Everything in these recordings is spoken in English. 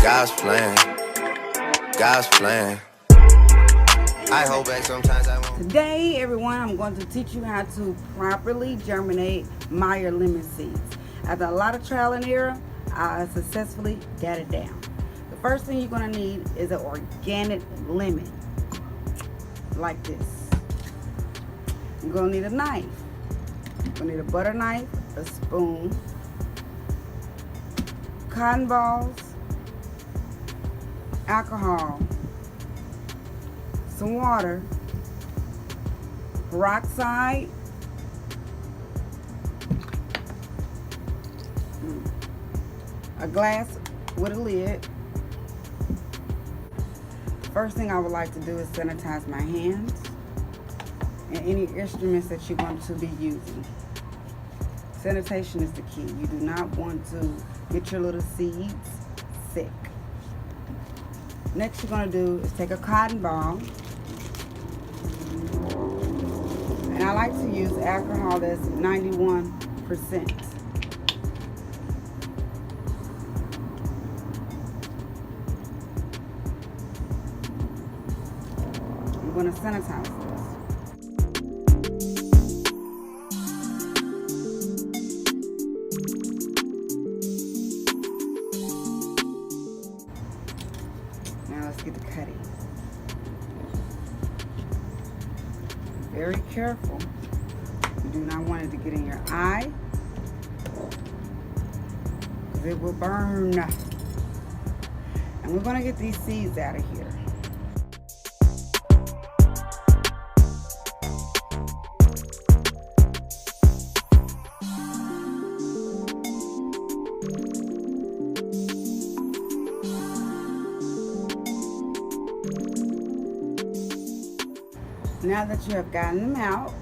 God's plan. God's plan. I hold back sometimes I won't. Today, everyone, I'm going to teach you how to properly germinate Meyer lemon seeds. After a lot of trial and error, I successfully got it down. The first thing you're going to need is an organic lemon, like this. You're going to need a knife. You're going to need a butter knife, a spoon, cotton balls, alcohol, some water, peroxide, a glass with a lid. First thing I would like to do is sanitize my hands and any instruments that you're going to be using. Sanitation is the key. You do not want to get your little seeds sick. Next you're going to do is take a cotton ball, and I like to use alcohol that's 91%. I'm going to sanitize this. Now let's get the cutting. Very careful. You do not want it to get in your eye, because it will burn. And we're going to get these seeds out of here. Now that you have gotten them out,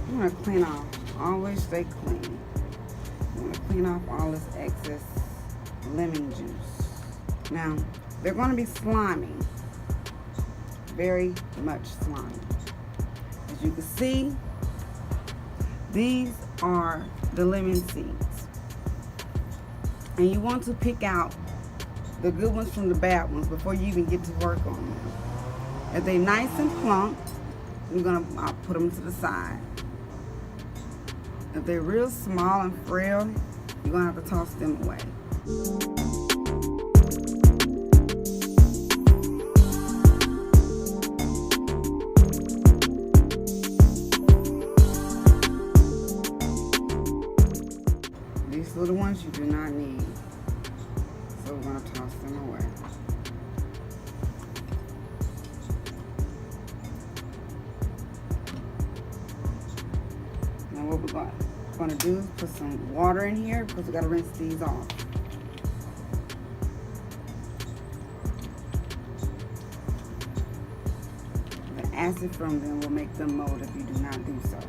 you want to clean off. Always stay clean. You want to clean off all this excess lemon juice. Now, they're going to be slimy. Very much slimy. As you can see, these are the lemon seeds. And you want to pick out the good ones from the bad ones before you even get to work on them. If they're nice and plump, I'll put them to the side. If they're real small and frail, you're gonna have to toss them away. These little ones you do not need. So we're going to toss them away. Now what we're going to do is put some water in here, because we got to rinse these off. The acid from them will make them mold if you do not do so.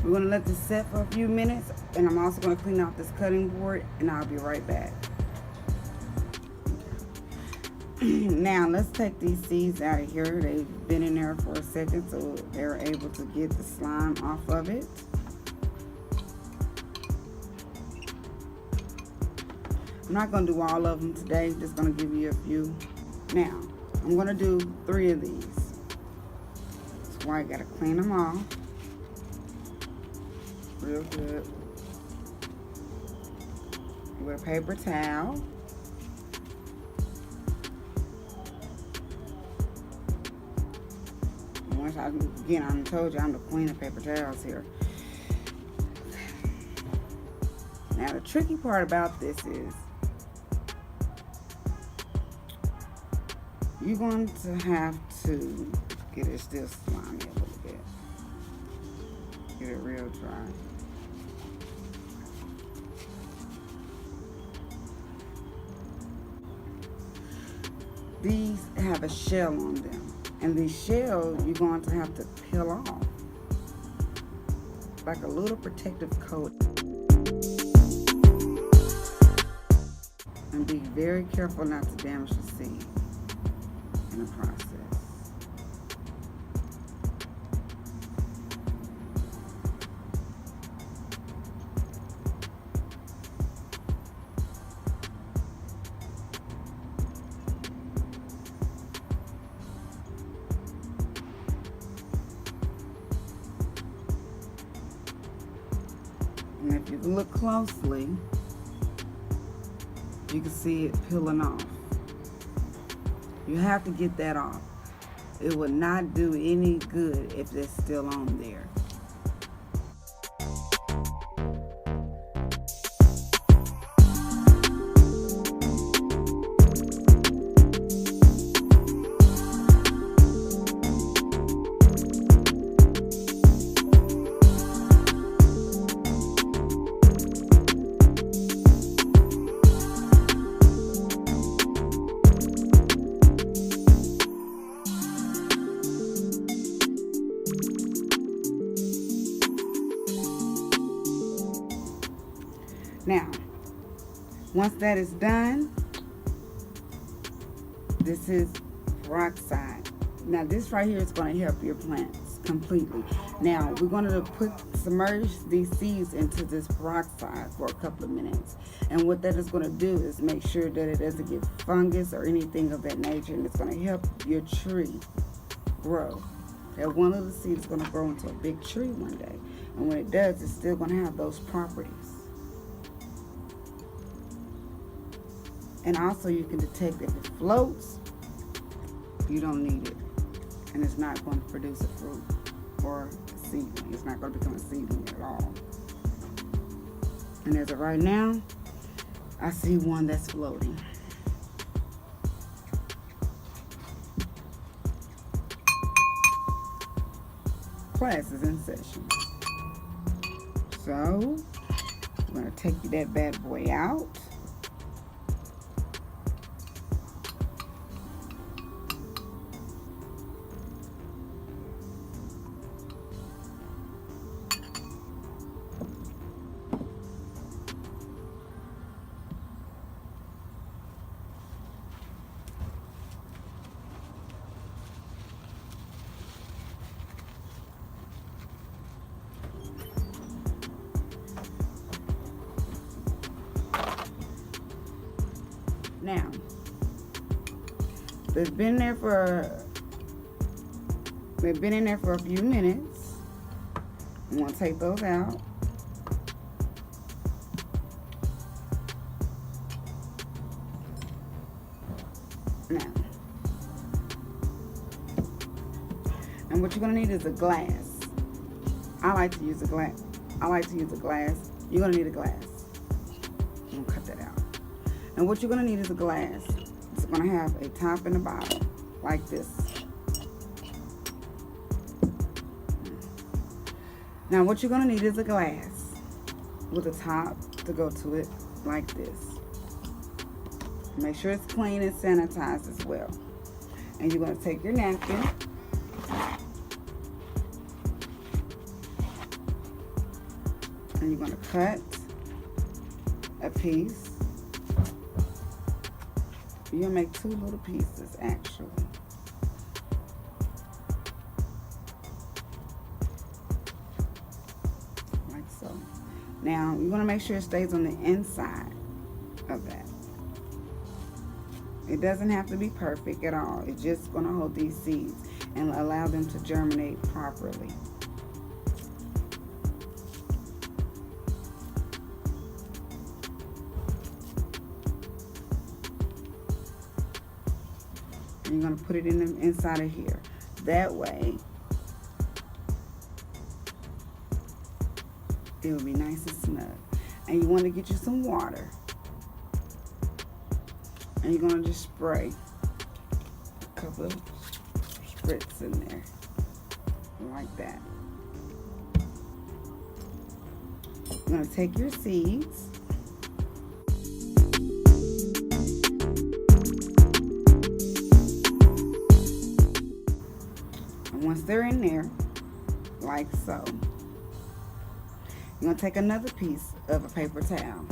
We're going to let this set for a few minutes, and I'm also going to clean off this cutting board, and I'll be right back. Now let's take these seeds out of here. They've been in there for a second, so they're able to get the slime off of it. I'm not going to do all of them today, just going to give you a few. Now, I'm going to do 3 of these. That's why I got to clean them off real good with a paper towel. And once I told you I'm the queen of paper towels here. Now the tricky part about this is you're going to have to get it still slimy a little bit. Get it real dry. These have a shell on them, and the shell you're going to have to peel off, like a little protective coat. And be very careful not to damage the seed in the process. And if you look closely, you can see it peeling off. You have to get that off. It would not do any good if it's still on there. Now, once that is done, this is peroxide. Now, this right here is going to help your plants completely. Now, we're going to submerge these seeds into this peroxide for a couple of minutes. And what that is going to do is make sure that it doesn't get fungus or anything of that nature. And it's going to help your tree grow. That one little seed is going to grow into a big tree one day. And when it does, it's still going to have those properties. And also you can detect if it floats, you don't need it. And it's not going to produce a fruit or a seedling. It's not going to become a seedling at all. And as of right now, I see one that's floating. Class is in session. So, I'm going to take that bad boy out. Now, they've been in there for a few minutes. I'm gonna take those out. Now, and what you're gonna need is a glass. I like to use a glass. You're gonna need a glass. I'm gonna cut that out. And what you're going to need is a glass. It's going to have a top and a bottom, like this. Now what you're going to need is a glass with a top to go to it, like this. Make sure it's clean and sanitized as well. And you're going to take your napkin. And you're going to cut a piece. You'll make two little pieces, actually. Like so. Now, you want to make sure it stays on the inside of that. It doesn't have to be perfect at all. It's just going to hold these seeds and allow them to germinate properly. You're going to put it in the inside of here. That way, it will be nice and snug. And you want to get you some water. And you're going to just spray a couple of spritz in there. Like that. You're going to take your seeds. Once they're in there, like so, you're going to take another piece of a paper towel.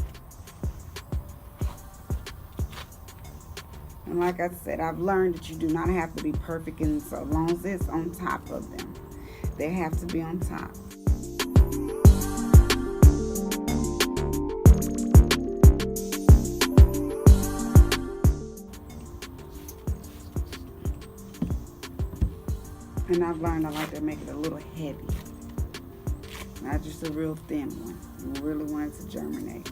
And like I said, I've learned that you do not have to be perfect, and so long as it's on top of them, they have to be on top. And I've learned I like to make it a little heavy. not just a real thin one. You really want it to germinate.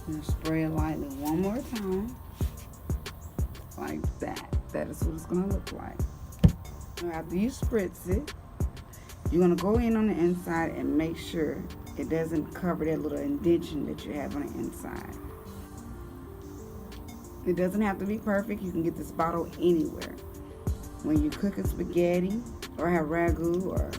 And spray it lightly one more time, like that. That is what it's gonna look like. Now, after you spritz it, you're gonna go in on the inside and make sure it doesn't cover that little indentation that you have on the inside. It doesn't have to be perfect. You can get this bottle anywhere. When you're cooking spaghetti or have ragu or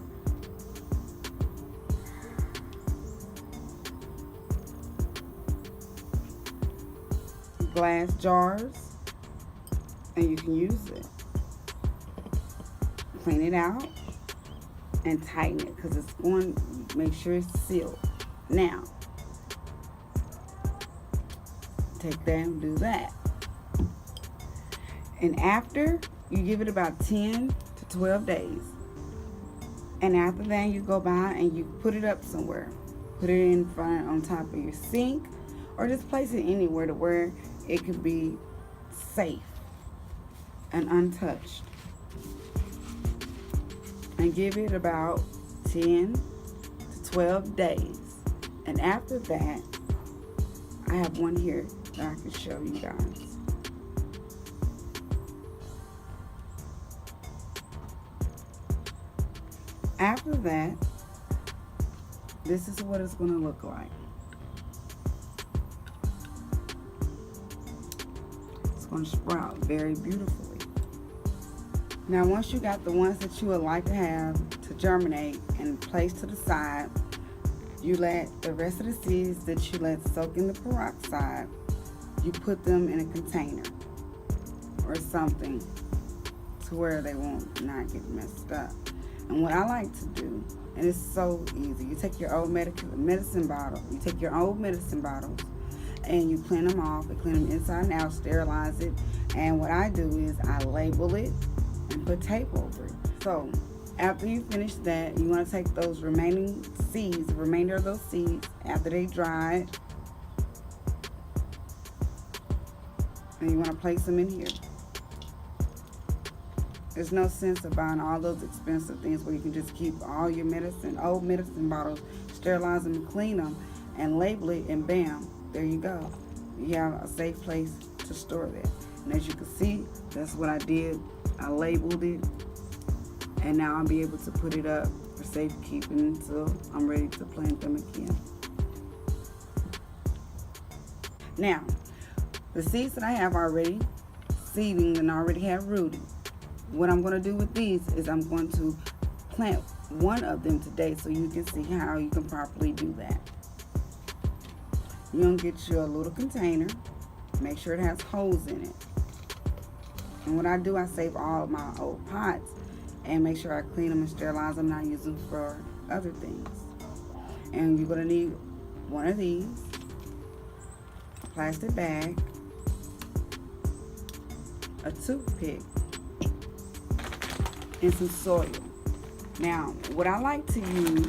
glass jars, and you can use it. Clean it out and tighten it because it's going to make sure it's sealed. Now, take that and do that. And after, you give it about 10 to 12 days. And after that, you go by and you put it up somewhere. Put it in front on top of your sink, or just place it anywhere to where it could be safe and untouched. And give it about 10 to 12 days. And after that, I have one here that I can show you guys. After that, this is what it's going to look like. It's going to sprout very beautifully. Now, once you got the ones that you would like to have to germinate and place to the side, you let the rest of the seeds that you let soak in the peroxide, you put them in a container or something to where they won't not get messed up. And what I like to do, and it's so easy, you take your old medicine bottles and you clean them off, and clean them inside and out, sterilize it. And what I do is I label it and put tape over it. So after you finish that, you want to take those remaining seeds, the remainder of those seeds, after they dry, and you want to place them in here. There's no sense of buying all those expensive things where you can just keep all your old medicine bottles, sterilize them and clean them, and label it, and bam, there you go. You have a safe place to store that. And as you can see, that's what I did. I labeled it, and now I'll be able to put it up for safekeeping until I'm ready to plant them again. Now, the seeds that I have already seeding and already have rooted, what I'm going to do with these is I'm going to plant one of them today so you can see how you can properly do that. You're going to get you a little container. Make sure it has holes in it. And what I do, I save all of my old pots and make sure I clean them and sterilize them, not use them for other things. And you're going to need one of these, a plastic bag, a toothpick, and some soil. Now, what I like to use,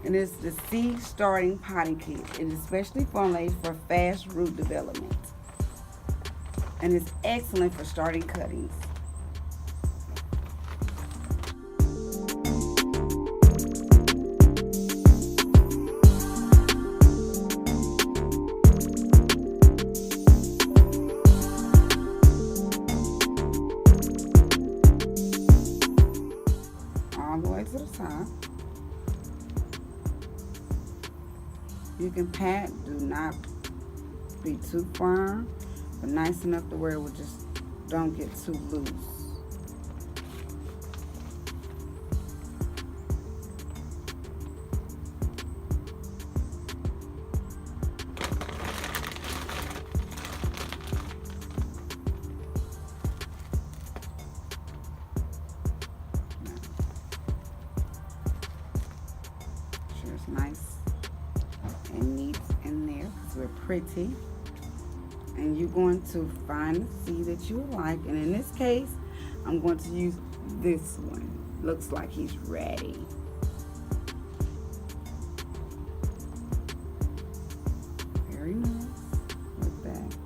and it's the seed starting potting kit. It is specially formulated for fast root development, and it's excellent for starting cuttings. All the way to the top. You can pat, do not be too firm, but nice enough to where it will just don't get too loose. Sure, it's nice and neat in there because we're pretty. And you're going to find the seed that you like, and in this case I'm going to use this one. Looks like he's ready. Very nice. Like that.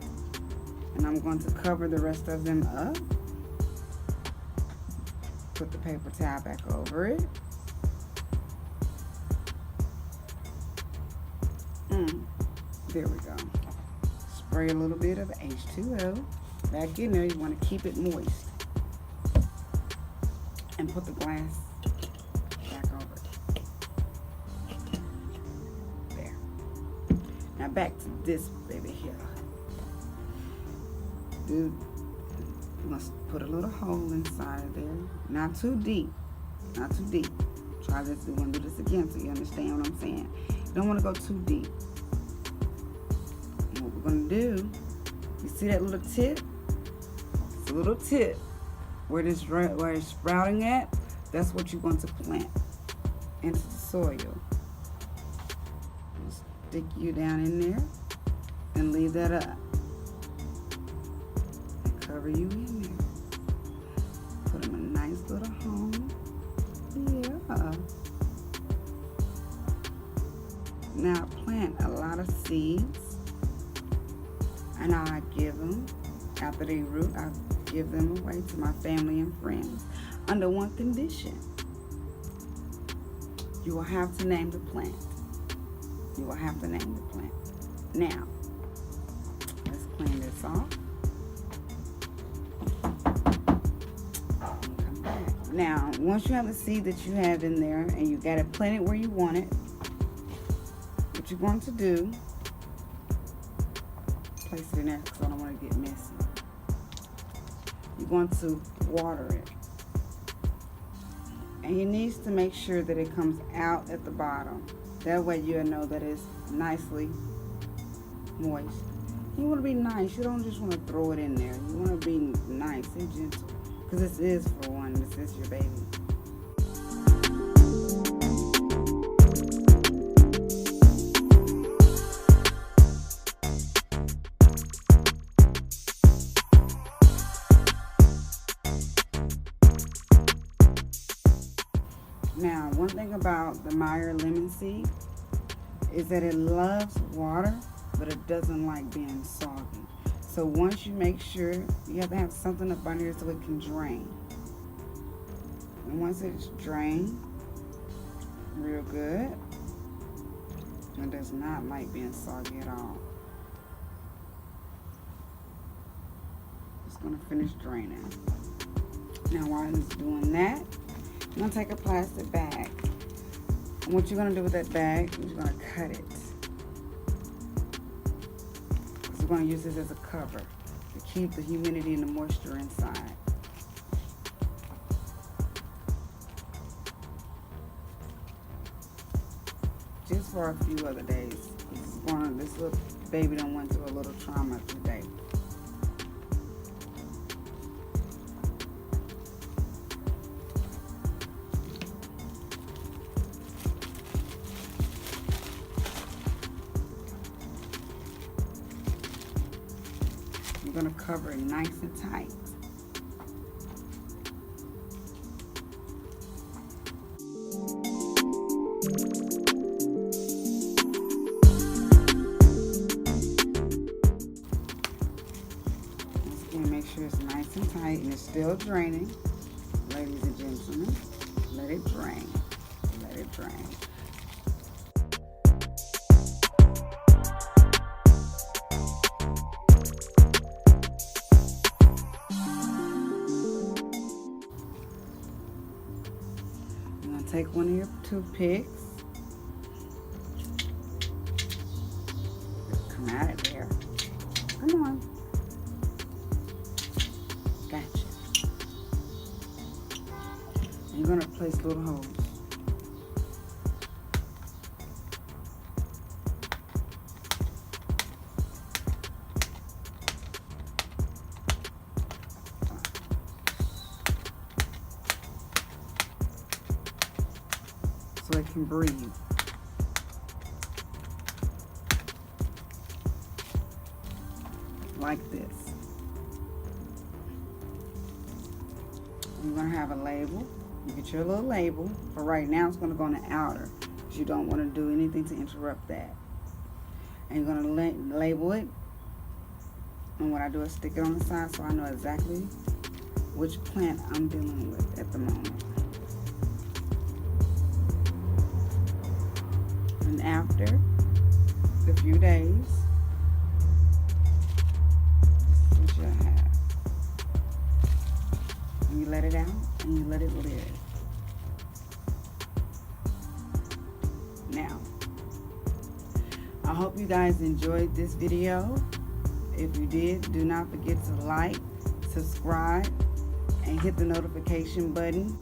And I'm going to cover the rest of them up. Put the paper towel back over it. There we go. Spray a little bit of H2O back in there. You want to keep it moist. And put the glass back over it. There. Now back to this baby here. Dude, you must put a little hole inside of there. Not too deep. Not too deep. Try this. We're going to do this again so you understand what I'm saying. You don't want to go too deep. And what we're going to do, you see that little tip? It's a little tip. Where it's sprouting at, that's what you're going to plant into the soil. Stick you down in there and leave that up. And cover you in there. Put them in a nice little home. Yeah. Now I plant a lot of seeds, and I give them, after they root, I give them away to my family and friends under one condition. You will have to name the plant. You will have to name the plant. Now, let's clean this off. Come back. Now, once you have the seed that you have in there and you got it planted where you want it, what you're going to do, place it in there because I don't want to get messy. You're going to water it. And you need to make sure that it comes out at the bottom. That way you'll know that it's nicely moist. You want to be nice. You don't just want to throw it in there. You want to be nice and gentle. Because this is, for one, this is your baby. Now, one thing about the Meyer lemon seed is that it loves water, but it doesn't like being soggy. So once you make sure, you have to have something up under here so it can drain. And once it's drained real good, it does not like being soggy at all. Just gonna finish draining. Now while it's doing that, I'm going to take a plastic bag. And what you're going to do with that bag is you're going to cut it. Because we're going to use this as a cover to keep the humidity and the moisture inside. Just for a few other days. This little baby done went through a little trauma today. You're going to cover it nice and tight. Once again, make sure it's nice and tight and it's still draining. Ladies and gentlemen, let it drain. Let it drain. Take one of your toothpicks. Come out of there. Come on. Gotcha. And you're going to place little holes. So it can breathe. Like this. You're going to have a label. You get your little label. For right now, it's going to go on the outer, because you don't want to do anything to interrupt that. And you're going to label it. And what I do is stick it on the side so I know exactly which plant I'm dealing with at the moment. And after a few days, this is what you'll have. And you let it out and you let it live. Now, I hope you guys enjoyed this video. If you did, do not forget to like, subscribe, and hit the notification button.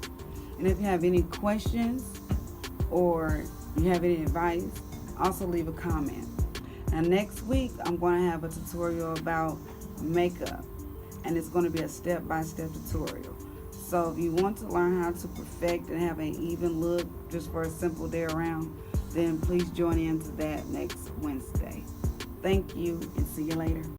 And if you have any questions or you have any advice, also leave a comment. Now next week, I'm going to have a tutorial about makeup, and it's going to be a step-by-step tutorial. So if you want to learn how to perfect and have an even look just for a simple day around, then please join in to that next Wednesday. Thank you, and see you later.